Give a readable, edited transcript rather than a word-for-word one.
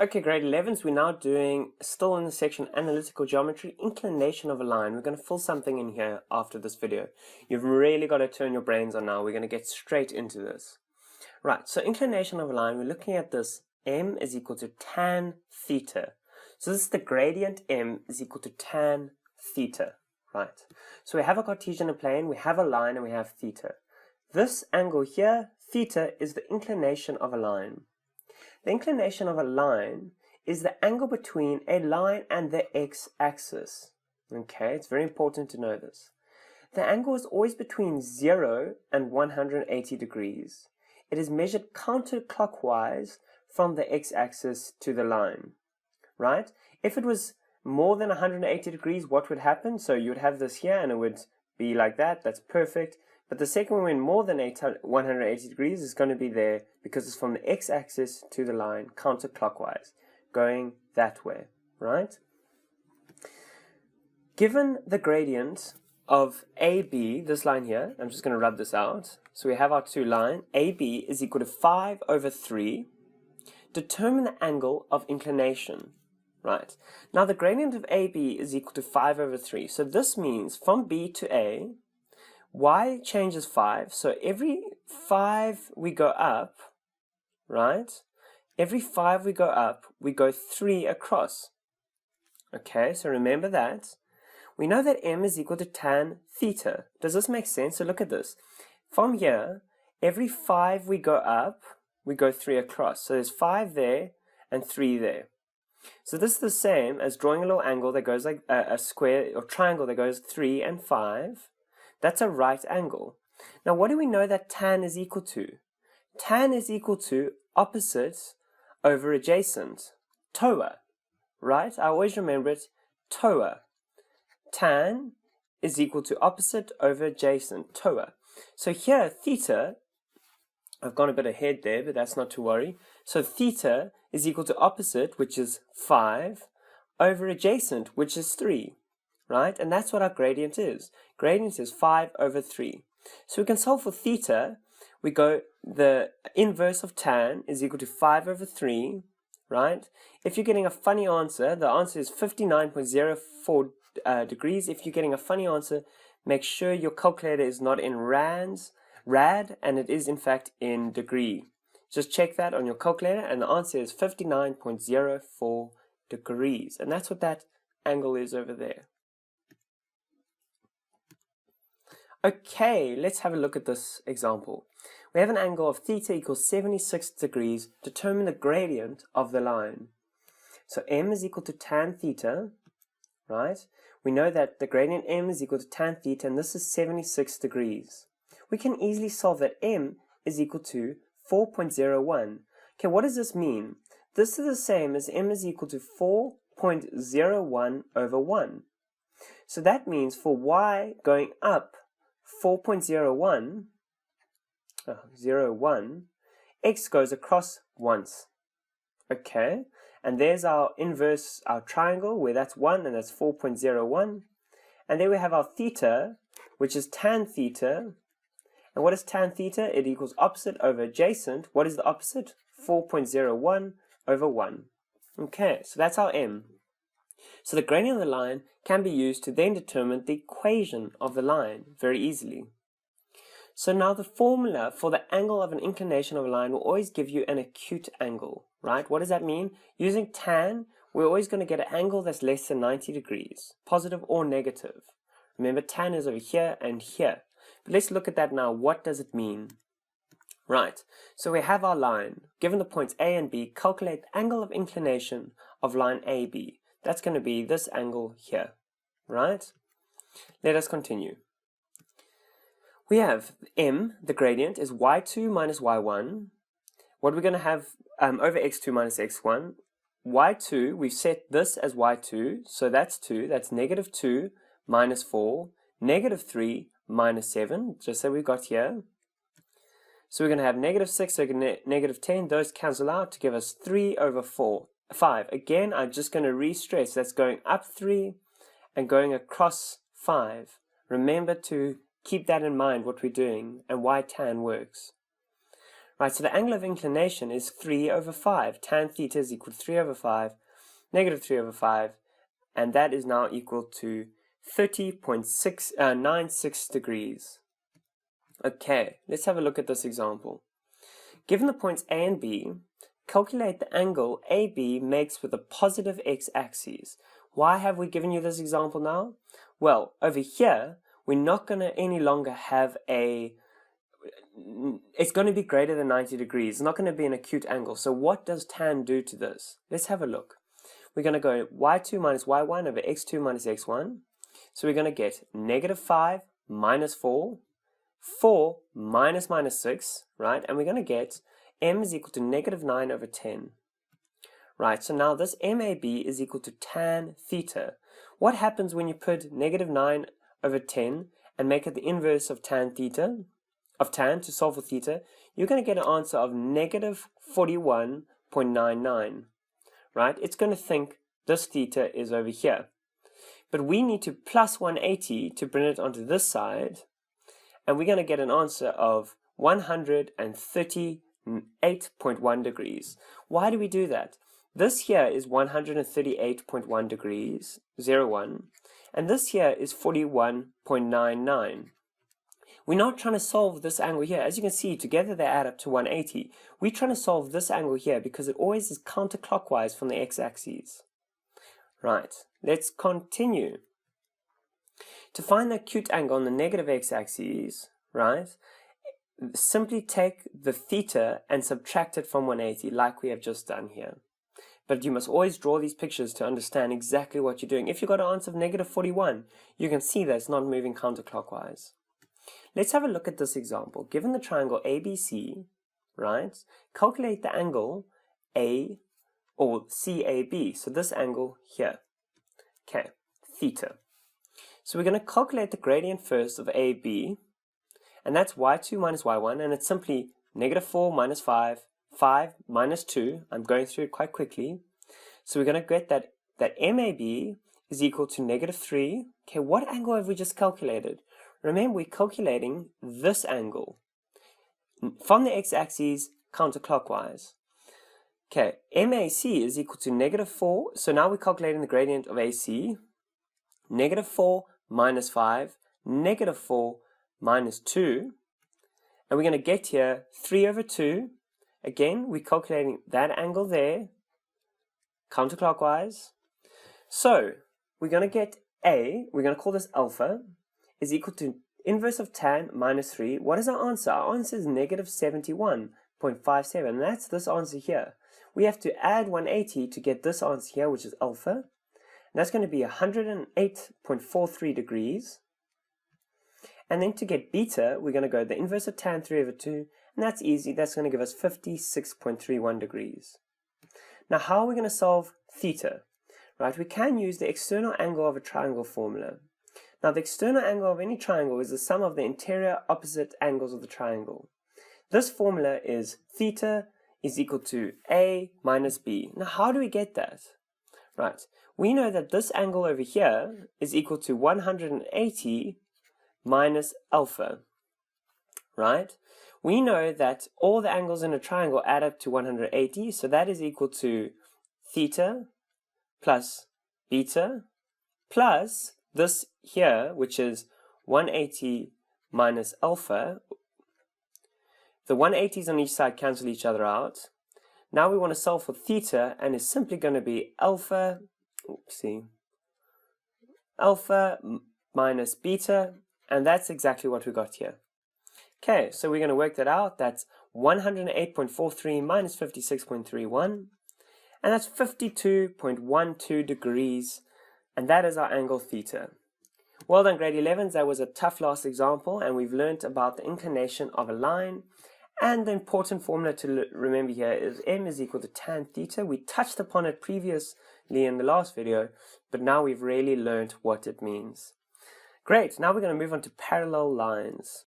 Okay, grade 11s, we're now doing, still in the section Analytical Geometry, Inclination of a line. We're going to fill something in here after this video. You've really got to turn your brains on now. We're going to get straight into this. Right, so inclination of a line, we're looking at this. M is equal to tan theta. So this is the gradient M is equal to tan theta. Right, so we have a Cartesian plane, we have a line, and we have theta. This angle here, theta, is the inclination of a line. The inclination of a line is the angle between a line and the x-axis. Okay, it's very important to know this. The angle is always between 0 and 180 degrees. It is measured counterclockwise from the x-axis to the line, right? If it was more than 180 degrees, what would happen? So you would have this here and it would be like that. That's perfect. But the second one, when more than 180 degrees, is going to be there because it's from the x-axis to the line, counterclockwise, going that way, right? Given the gradient of AB, this line here, I'm just going to rub this out. So we have our two lines. AB is equal to 5 over 3. Determine the angle of inclination, right? Now the gradient of AB is equal to 5 over 3. So this means from B to A, y changes 5, so every 5 we go up, right? Every 5 we go up, we go 3 across. Okay, so remember that. We know that m is equal to tan theta. Does this make sense? So look at this. From here, every 5 we go up, we go 3 across. So there's 5 there and 3 there. So this is the same as drawing a little angle that goes like a square or triangle that goes 3 and 5. That's a right angle. Now, what do we know that tan is equal to? Tan is equal to opposite over adjacent, TOA, right? I always remember it, TOA. Tan is equal to opposite over adjacent, TOA. So here, theta, I've gone a bit ahead there, but that's not to worry. So theta is equal to opposite, which is 5, over adjacent, which is 3. Right? And that's what our gradient is. Gradient is 5 over 3. So we can solve for theta. We go, the inverse of tan is equal to 5 over 3, right? If you're getting a funny answer, the answer is 59.04 degrees. If you're getting a funny answer, make sure your calculator is not in rad, and it is in fact in degree. Just check that on your calculator, and the answer is 59.04 degrees. And that's what that angle is over there. Okay, let's have a look at this example. We have an angle of theta equals 76 degrees. Determine the gradient of the line. So m is equal to tan theta, right? We know that the gradient m is equal to tan theta, and this is 76 degrees. We can easily solve that m is equal to 4.01. Okay, what does this mean? This is the same as m is equal to 4.01 over 1. So that means for y going up 4.01, 01, x goes across once. Okay, and there's our inverse, our triangle, where that's 1 and that's 4.01. And then we have our theta, which is tan theta. And what is tan theta? It equals opposite over adjacent. What is the opposite? 4.01 over 1. Okay, so that's our m. So the gradient of the line can be used to then determine the equation of the line very easily. So now the formula for the angle of an inclination of a line will always give you an acute angle, right? What does that mean? Using tan, we're always going to get an angle that's less than 90 degrees, positive or negative. Remember, tan is over here and here. But let's look at that now. What does it mean? Right, so we have our line. Given the points A and B, calculate the angle of inclination of line AB. That's going to be this angle here, right? Let us continue. We have m, the gradient, is y2 minus y1. What we're going to have over x2 minus x1. y2, we've set this as y2, so that's 2. That's negative 2 minus 4, negative 3 minus 7, just like we've got here. So we're going to have negative 6 over negative 10. Those cancel out to give us 3 over 5. Again, I'm just going to re-stress. That's going up 3 and going across 5. Remember to keep that in mind, what we're doing and why tan works. Right, so the angle of inclination is 3 over 5. Tan theta is equal to 3 over 5, negative 3 over 5, and that is now equal to 30.96 degrees. Okay, let's have a look at this example. Given the points A and B, calculate the angle AB makes with the positive x-axis. Why have we given you this example now? Well, over here, we're not going to any longer have it's going to be greater than 90 degrees. It's not going to be an acute angle. So what does tan do to this? Let's have a look. We're going to go y2 minus y1 over x2 minus x1. So we're going to get negative 5 minus 4, 4 minus minus 6, right? And we're going to get m is equal to negative 9 over 10. Right, so now this MAB is equal to tan theta. What happens when you put negative 9 over 10 and make it the inverse of tan theta, of tan to solve for theta? You're going to get an answer of negative 41.99. Right, it's going to think this theta is over here. But we need to plus 180 to bring it onto this side, and we're going to get an answer of 138.1 degrees. Why do we do that? This here is 138.1 degrees, 01, and this here is 41.99. We're not trying to solve this angle here. As you can see, together they add up to 180. We're trying to solve this angle here because it always is counterclockwise from the x-axis. Right, let's continue. To find the acute angle on the negative x-axis, right, simply take the theta and subtract it from 180 like we have just done here. But you must always draw these pictures to understand exactly what you're doing. If you've got an answer of negative 41, you can see that it's not moving counterclockwise. Let's have a look at this example. Given the triangle ABC, right, calculate the angle A or CAB. So this angle here. Okay, theta. So we're going to calculate the gradient first of AB, and that's y2 minus y1, and it's simply negative 4 minus 5, 5 minus 2. I'm going through it quite quickly. So we're going to get that MAB is equal to negative 3. Okay, what angle have we just calculated? Remember, we're calculating this angle from the x-axis counterclockwise. Okay, MAC is equal to negative 4. So now we're calculating the gradient of AC. Negative 4 minus 5, negative 4 minus 2. And we're going to get here 3 over 2. Again, we're calculating that angle there, counterclockwise. So we're going to get A, we're going to call this alpha, is equal to inverse of tan minus 3. What is our answer? Our answer is negative 71.57. And that's this answer here. We have to add 180 to get this answer here, which is alpha. And that's going to be 108.43 degrees. And then to get beta, we're going to go the inverse of tan 3 over 2. And that's easy. That's going to give us 56.31 degrees. Now, how are we going to solve theta? Right, we can use the external angle of a triangle formula. Now, the external angle of any triangle is the sum of the interior opposite angles of the triangle. This formula is theta is equal to A minus B. Now, how do we get that? Right, we know that this angle over here is equal to 180 minus alpha. Right? We know that all the angles in a triangle add up to 180, so that is equal to theta plus beta plus this here, which is 180 minus alpha. The 180s on each side cancel each other out. Now we want to solve for theta, and it's simply going to be alpha, alpha minus beta, and that's exactly what we got here. Okay, so we're going to work that out. That's 108.43 minus 56.31, and that's 52.12 degrees, and that is our angle theta. Well done, grade 11s. That was a tough last example, and we've learned about the inclination of a line. And the important formula to remember here is m is equal to tan theta. We touched upon it previously in the last video, but now we've really learned what it means. Great, now we're going to move on to parallel lines.